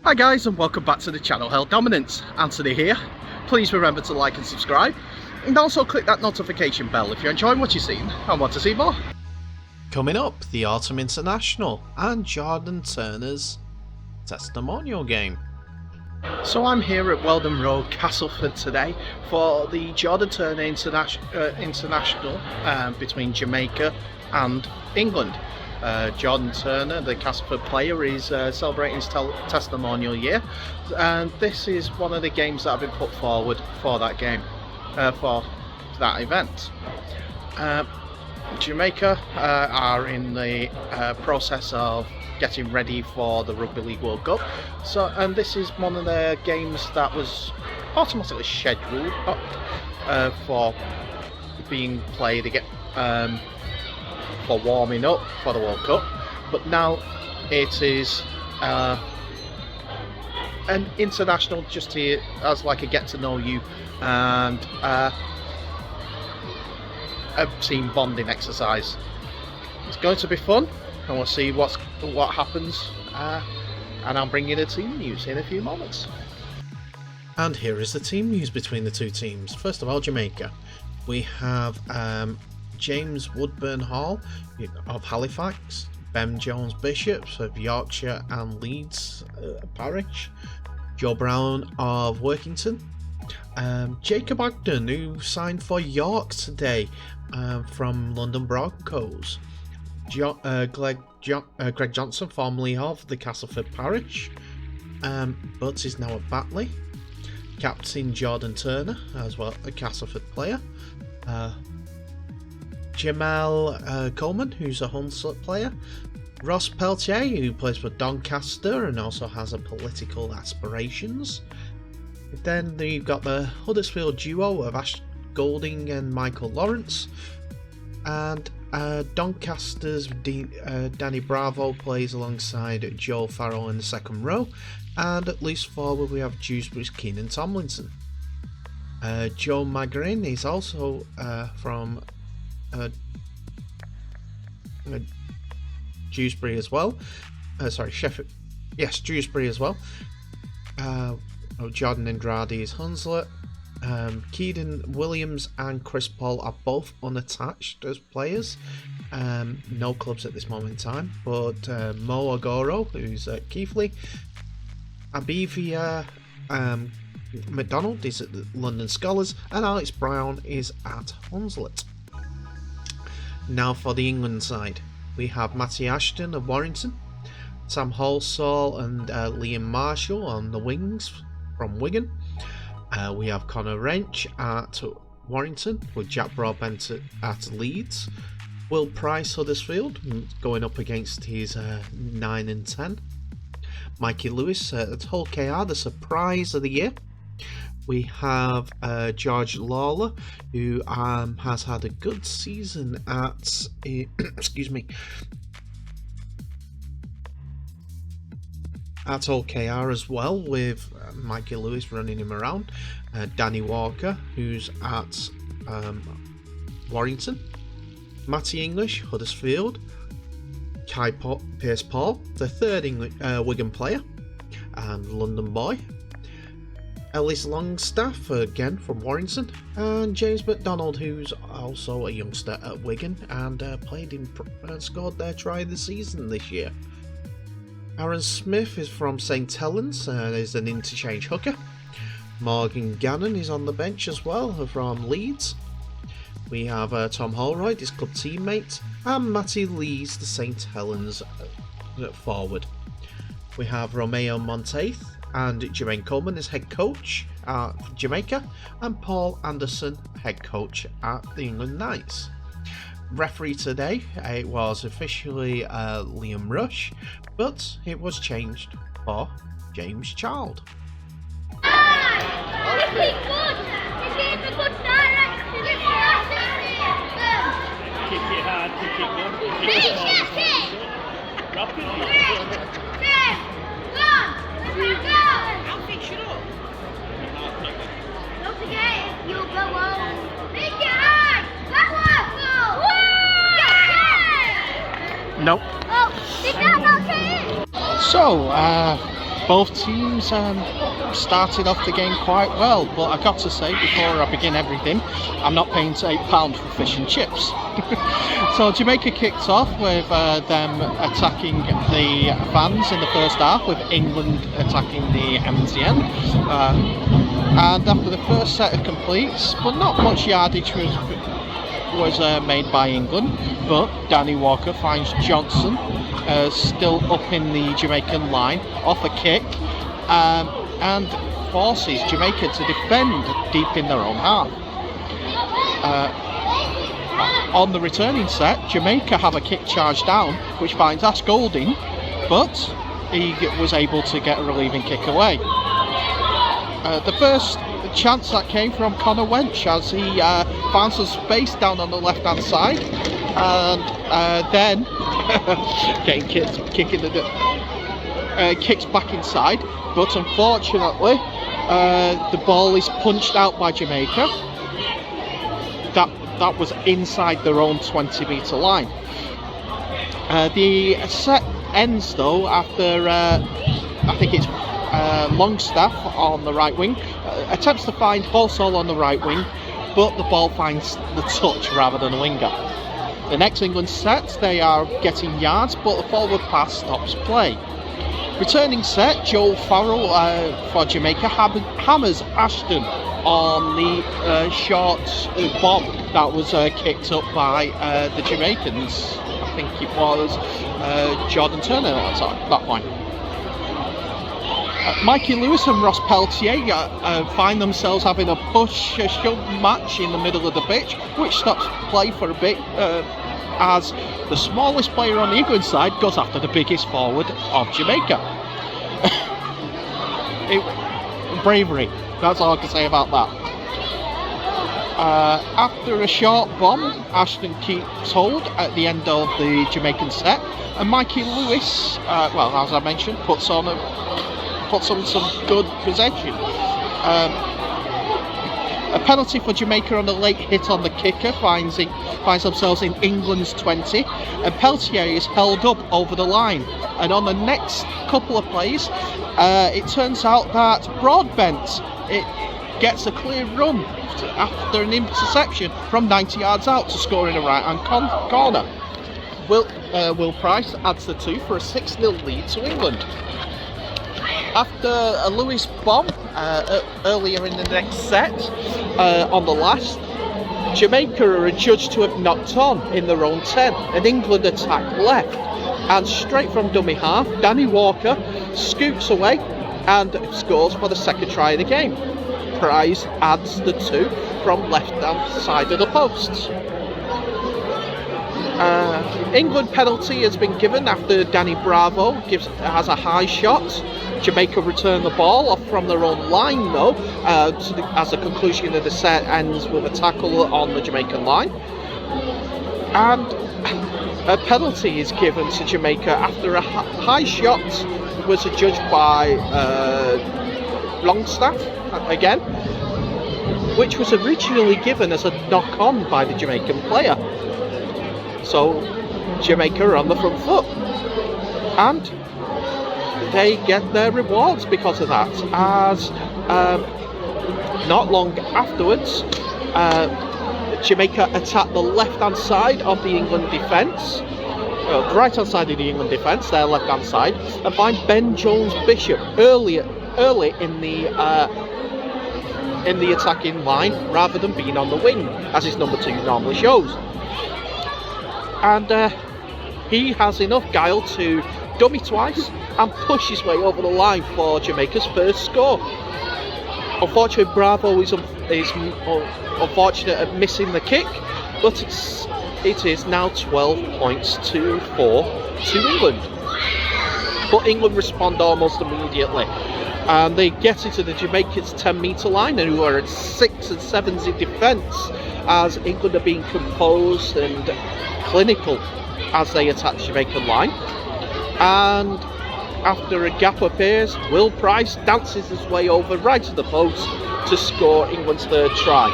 Hi guys, and welcome back to the channel Held Dominance. Anthony here. Please remember to like and subscribe, and also click that notification bell if you're enjoying what you've seen and want to see more. Coming up, the Autumn International and Jordan Turner's Testimonial game. So I'm here at Wheldon Road, Castleford today for the Jordan Turner International between Jamaica and England. Jordan Turner, the Castleford player, is celebrating his testimonial year, and this is one of the games that have been put forward for that game, for that event. Jamaica are in the process of getting ready for the Rugby League World Cup, and this is one of their games that was automatically scheduled for being played again, for warming up for the World Cup, but now it is an international, just here as like a get to know you and a team bonding exercise. It's going to be fun, and we'll see what happens, and I'll bring you the team news in a few moments. And here is the team news between the two teams. First of all, Jamaica. We have James Woodburn Hall of Halifax, Ben Jones Bishops of Yorkshire and Leeds Parish, Joe Brown of Workington, Jacob Ogden, who signed for York today from London Broncos, Greg Johnson, formerly of the Castleford Parish, but is now at Batley, Captain Jordan Turner, as well a Castleford player, Jamal Coleman, who's a Hunslet player, Ross Peltier, who plays for Doncaster and also has a political aspirations. Then you've got the Huddersfield duo of Ash Golding and Michael Lawrence, and Doncaster's Danny Bravo plays alongside Joe Farrell in the second row, and at loose forward we have Dewsbury's Keenan Tomlinson. Joe Magrin is also from Dewsbury as well. Sheffield. Yes, Dewsbury as well. Jordan Andrade is Hunslet. Keaton Williams and Chris Paul are both unattached as players. No clubs at this moment in time, but Mo Agoro, who's at Keighley, Abivia McDonald is at the London Scholars, and Alex Brown is at Hunslet. Now for the England side, we have Matty Ashton of Warrington, Sam Halsall and Liam Marshall on the wings from Wigan. We have Connor Wrench at Warrington with Jack Broadbent at Leeds, Will Price Huddersfield going up against his 9 and 10, Mikey Lewis at Hull KR, the surprise of the year. We have George Lawler, who has had a good season at at OKR as well, with Mikey Lewis running him around. Danny Walker, who's at Warrington. Matty English, Huddersfield. Pierce Paul, the third Wigan player and London boy. Ellis Longstaff, again from Warrington, and James McDonald, who's also a youngster at Wigan and scored their try of the season this year. Aaron Smith is from St Helens and is an interchange hooker. Morgan Gannon is on the bench as well from Leeds. We have Tom Holroyd, his club teammate, and Matty Lees, the St Helens forward. We have Romeo Monteith and Jermaine Coleman as head coach at Jamaica, and Paul Anderson, head coach at the England Knights. Referee today, it was officially Liam Rush, but it was changed for James Child. Kick it hard, kick it good, kick it small. Rapidly. Shut up. Don't forget, you'll go home. Make it hard. That one. Nope. Oh, did that not say it? So Both teams started off the game quite well, but I got to say, before I begin everything, I'm not paying £8 for fish and chips. So Jamaica kicked off with them attacking the fans in the first half, with England attacking the MTN. And after the first set of completes, but not much yardage was made by England, but Danny Walker finds Johnson still up in the Jamaican line off a kick, and forces Jamaica to defend deep in their own half. On the returning set, Jamaica have a kick charge down, which finds Ash Golding, but he was able to get a relieving kick away. The first chance that came from Connor Wench, as he found some space down on the left hand side, and then getting kicks back inside, but unfortunately the ball is punched out by Jamaica. That was inside their own 20-metre line. The set ends though after I think it's Longstaff on the right wing attempts to find Halsall on the right wing, but the ball finds the touch rather than the winger. The next England set, they are getting yards, but the forward pass stops play. Returning set, Joel Farrell for Jamaica hammers Ashton on the short bomb that was kicked up by the Jamaicans. I think it was Jordan Turner at that point. Mikey Lewis and Ross Peltier find themselves having a push-shove match in the middle of the pitch, which stops play for a bit as the smallest player on the England side goes after the biggest forward of Jamaica. Bravery, that's all I can say about that. After a short bomb, Ashton keeps hold at the end of the Jamaican set, and Mikey Lewis, well, as I mentioned, puts on some good possession. A penalty for Jamaica on a late hit on the kicker finds themselves in England's 20, and Peltier is held up over the line. And on the next couple of plays, it turns out that Broadbent gets a clear run after an interception from 90 yards out to score in a right-hand corner. Will Price adds the 2 for a 6-0 lead to England. After a Lewis bomb earlier in the next set, on the last, Jamaica are adjudged to have knocked on in their own 10, and England attack left. And straight from dummy half, Danny Walker scoops away and scores for the second try of the game. Price adds the 2 from left-hand side of the posts. England penalty has been given after Danny Bravo has a high shot. Jamaica return the ball off from their own line though, as the conclusion of the set ends with a tackle on the Jamaican line. And a penalty is given to Jamaica after a high shot was adjudged by Longstaff again, which was originally given as a knock-on by the Jamaican player. So Jamaica are on the front foot, and they get their rewards because of that, as not long afterwards Jamaica attack the left-hand side of the England defence, the right-hand side of the England defence, their left-hand side, and find Ben Jones-Bishop early in the attacking line rather than being on the wing, as his number 2 normally shows. And he has enough guile to dummy twice and push his way over the line for Jamaica's first score. Unfortunately, Bravo is unfortunate at missing the kick, but it is now 12 points to 4 to England. But England respond almost immediately, and they get into the Jamaica's 10-metre line, and who are at 6 and 7s in defence, as England are being composed and clinical as they attack the Jamaican line. And after a gap appears, Will Price dances his way over right to the post to score England's third try.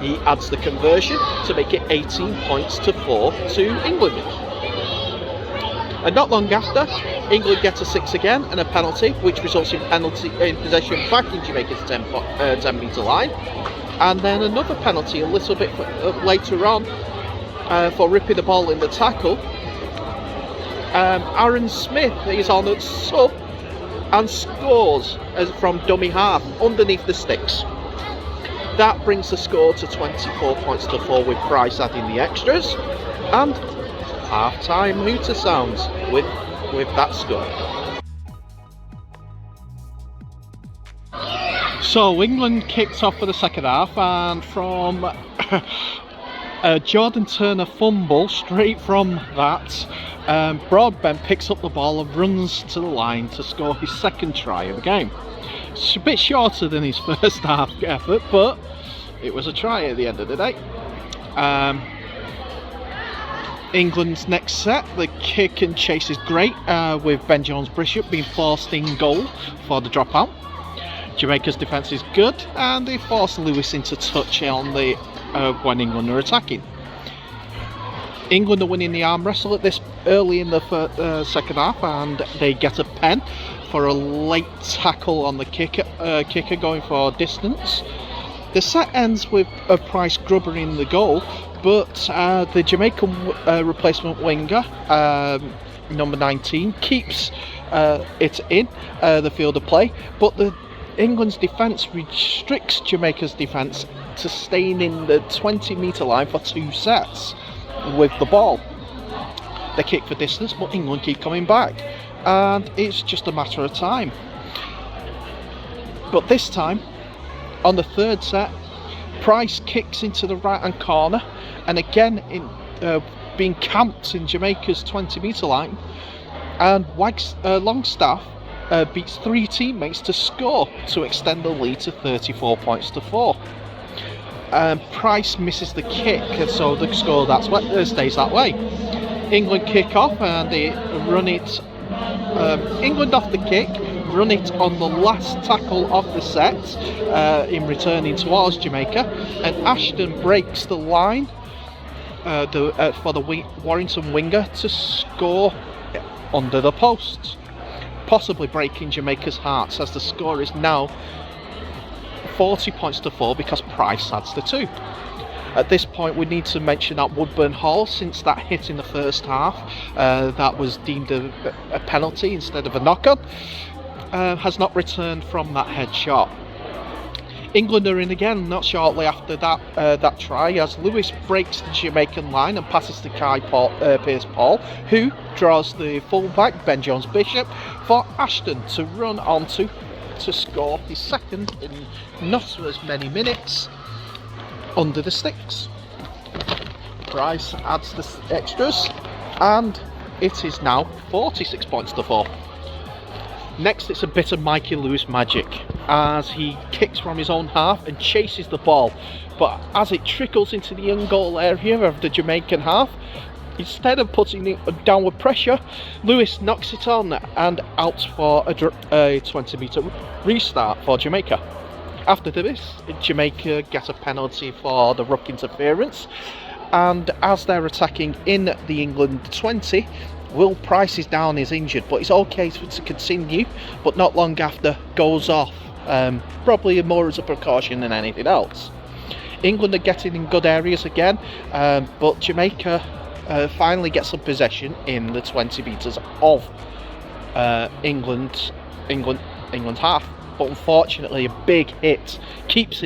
He adds the conversion to make it 18 points to 4 to England. And not long after, England gets a 6 again and a penalty, which results in possession back in Jamaica's 10 metre line. And then another penalty a little bit later on for ripping the ball in the tackle. Aaron Smith is on a sub and scores from dummy half underneath the sticks. That brings the score to 24 points to 4 with Price adding the extras, and half-time hooter sounds with that score. So England kicked off for the second half, and from a Jordan Turner fumble straight from that, Broadbent picks up the ball and runs to the line to score his second try of the game. It's a bit shorter than his first half effort, but it was a try at the end of the day. England's next set, the kick and chase is great, with Ben Jones-Bishop being forced in goal for the dropout. Jamaica's defence is good, and they force Lewis into touch on the when England are attacking. England are winning the arm wrestle at this early in the second half, and they get a pen for a late tackle on the kicker going for distance. The set ends with a Price grubber in the goal, but the Jamaican replacement winger, number 19, keeps it in the field of play, but England's defence restricts Jamaica's defence to staying in the 20 metre line for 2 sets with the ball. They kick for distance, but England keep coming back, and it's just a matter of time. But this time, on the third set, Price kicks into the right hand corner, and again being camped in Jamaica's 20 metre line, and Longstaff beats 3 teammates to score to extend the lead to 34 points to 4. Price misses the kick, and so the score stays that way. England kick off, and they run it. England off the kick, run it on the last tackle of the set in returning towards Jamaica, and Ashton breaks the line for the Warrington winger to score under the post, possibly breaking Jamaica's hearts, as the score is now 40 points to 4 because Price adds the 2. At this point, we need to mention that Woodburn Hall, since that hit in the first half, that was deemed a penalty instead of a knock-on, has not returned from that head shot. England are in again not shortly after that try, as Lewis breaks the Jamaican line and passes to Pierce Paul, who draws the full-back Ben Jones-Bishop for Ashton to run onto to score his second in not as many minutes under the sticks. Price adds the extras, and it is now 46 points to 4. Next, it's a bit of Mikey Lewis magic, as he kicks from his own half and chases the ball, but as it trickles into the young goal area of the Jamaican half, instead of putting it downward pressure, Lewis knocks it on and out for a 20 metre restart for Jamaica. After this, Jamaica get a penalty for the ruck interference, and as they're attacking in the England 20, Will Price is down, is injured, but it's okay to continue, but not long after goes off, probably more as a precaution than anything else. England are getting in good areas again, but Jamaica finally gets some possession in the 20 metres of England's half, but unfortunately a big hit keeps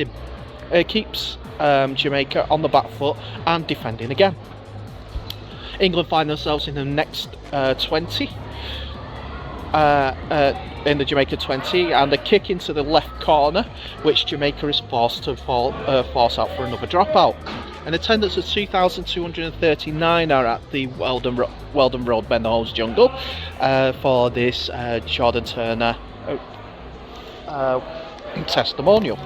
Jamaica on the back foot and defending again. England find themselves in the next 20 in the Jamaica 20, and a kick into the left corner, which Jamaica is forced to force out for another dropout. An attendance of 2,239 are at the Wheldon Road Benholes Jungle for this Jordan Turner testimonial.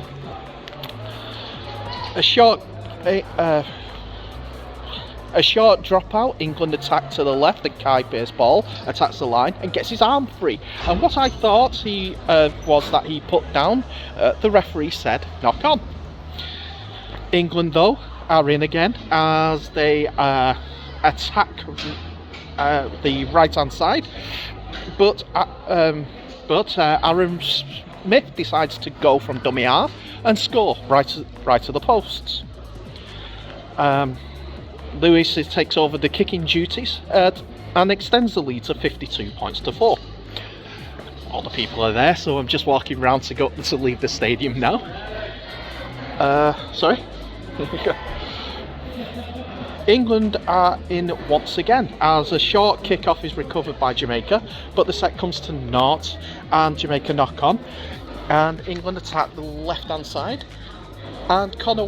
A short dropout, England attack to the left, and Pierce Paul attacks the line and gets his arm free. And what I thought was that he put down, the referee said knock on. England, though, are in again as they attack the right hand side, but Aaron Smith decides to go from dummy half and score right to the posts. Lewis takes over the kicking duties and extends the lead to 52 points to 4. All the people are there, so I'm just walking around to leave the stadium now. Sorry. England are in once again as a short kick-off is recovered by Jamaica, but the set comes to naught and Jamaica knock on, and England attack the left-hand side, and Connor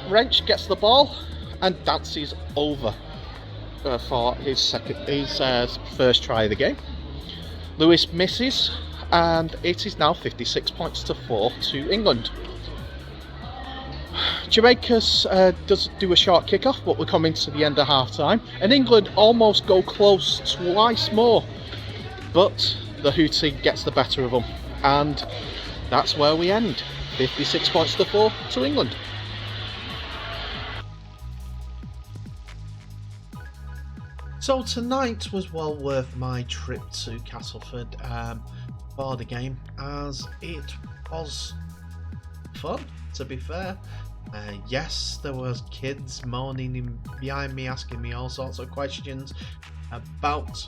Wrench gets the ball and dances over for his first try of the game. Lewis misses, and it is now 56 points to 4 to England. Jamaica does do a short kick-off, but we're coming to the end of half-time, and England almost go close twice more, but the Hootie gets the better of them, and that's where we end. 56 points to 4 to England. So tonight was well worth my trip to Castleford for the game, as it was fun, to be fair. Yes, there was kids moaning behind me, asking me all sorts of questions about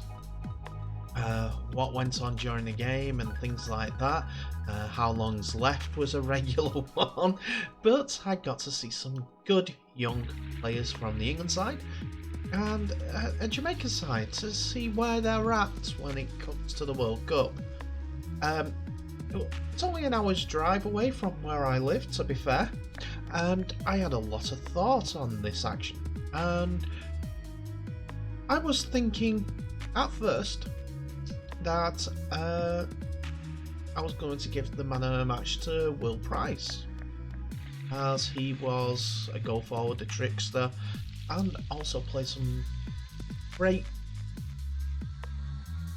what went on during the game and things like that. How long's left was a regular one, but I got to see some good young players from the England side and a Jamaica side to see where they're at when it comes to the World Cup. It's only an hour's drive away from where I live, to be fair, and I had a lot of thought on this action, and I was thinking at first that I was going to give the man of the match to Will Price, as he was a go forward, a trickster, and also played some great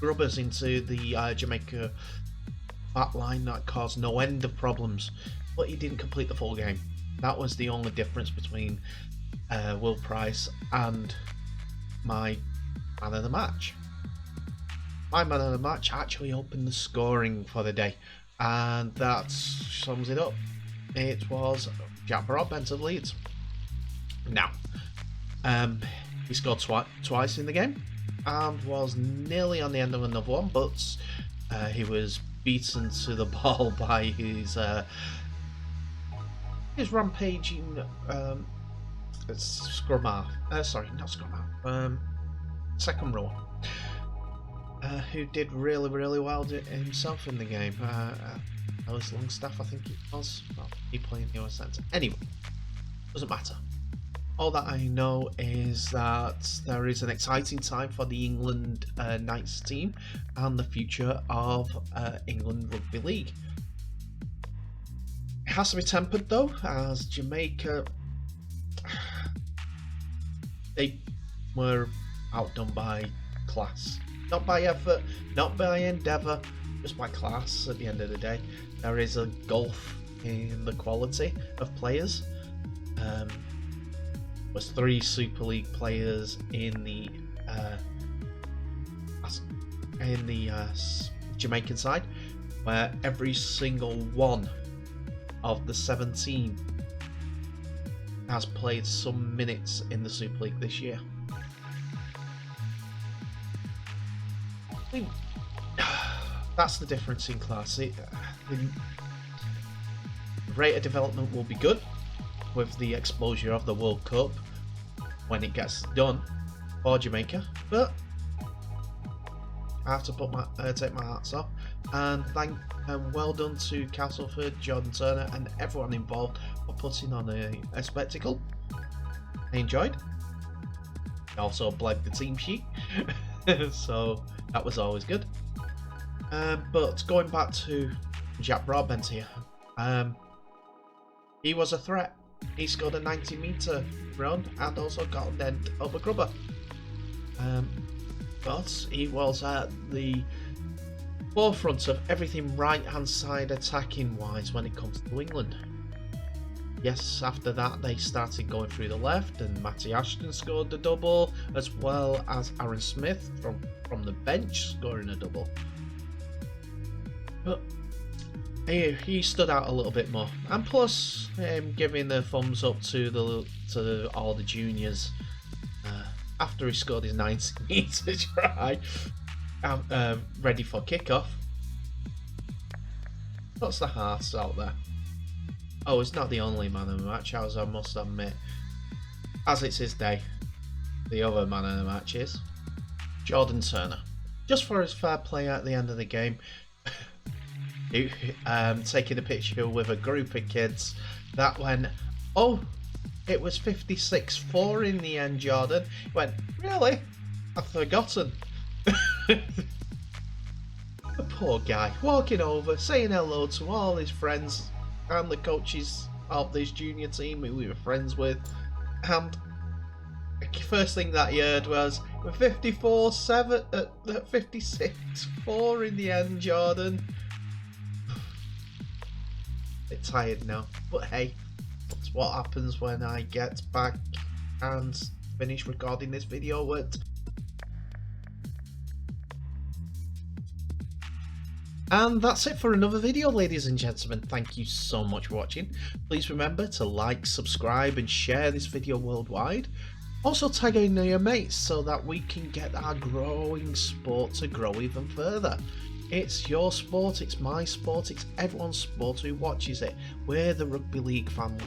grubbers into the Jamaica back line that caused no end of problems, but he didn't complete the full game. That was the only difference between Will Price and my man of the match. My man of the match actually opened the scoring for the day, and that sums it up. It was Jack Broadbent of Leeds. Now, he scored twice in the game and was nearly on the end of another one, but he was beaten to the ball by his rampaging scrum half. Sorry, not scrum half. Second row. Who did really well himself in the game. Ellis Longstaff, I think it was. Well, he played in the other centre. Anyway, doesn't matter. All that I know is that there is an exciting time for the England Knights team and the future of England Rugby League. It has to be tempered though, as Jamaica, they were outdone by class. Not by effort, not by endeavour, just by class at the end of the day. There is a gulf in the quality of players. Was 3 Super League players in the Jamaican side, where every single one of the 17 has played some minutes in the Super League this year. I think that's the difference in class. The rate of development will be good with the exposure of the World Cup when it gets done for Jamaica, but I have to take my hats off and thank well done to Castleford, Jordan Turner, and everyone involved for putting on a spectacle. I enjoyed. I also blagged the team sheet, so that was always good. But going back to Jack Broadbent here, he was a threat. He scored a 90-metre run and also got an end of a grubber. But he was at the forefront of everything right-hand side attacking-wise when it comes to England. yes, after that they started going through the left, and Matty Ashton scored the double, as well as Aaron Smith from the bench scoring a double. But he stood out a little bit more, and plus giving the thumbs up to all the juniors after he scored his 90-meter try, ready for kickoff. What's the hearts out there? Oh, he's not the only man of the match, as I must admit. As it's his day, the other man of the match is Jordan Turner. Just for his fair play at the end of the game, taking a picture with a group of kids that went, oh, it was 56-4 in the end, Jordan. He went, really? I've forgotten. The poor guy, walking over, saying hello to all his friends and the coaches of this junior team who we were friends with, and the first thing that he heard was 56-4 in the end, Jordan. Bit tired now, but hey, that's what happens when I get back and finish recording this video. And that's it for another video, ladies and gentlemen. Thank you so much for watching. Please remember to like, subscribe and share this video worldwide. Also tag in your mates so that we can get our growing sport to grow even further. It's your sport, it's my sport, it's everyone's sport who watches it. We're the Rugby League family,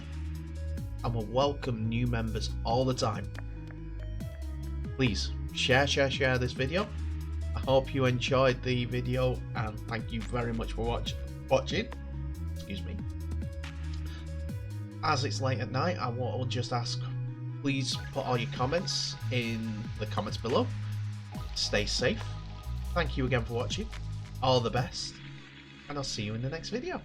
and we'll welcome new members all the time. Please share this video. I hope you enjoyed the video, and thank you very much for watching. Excuse me. As it's late at night, I will just ask, please put all your comments in the comments below. Stay safe. Thank you again for watching. All the best, and I'll see you in the next video.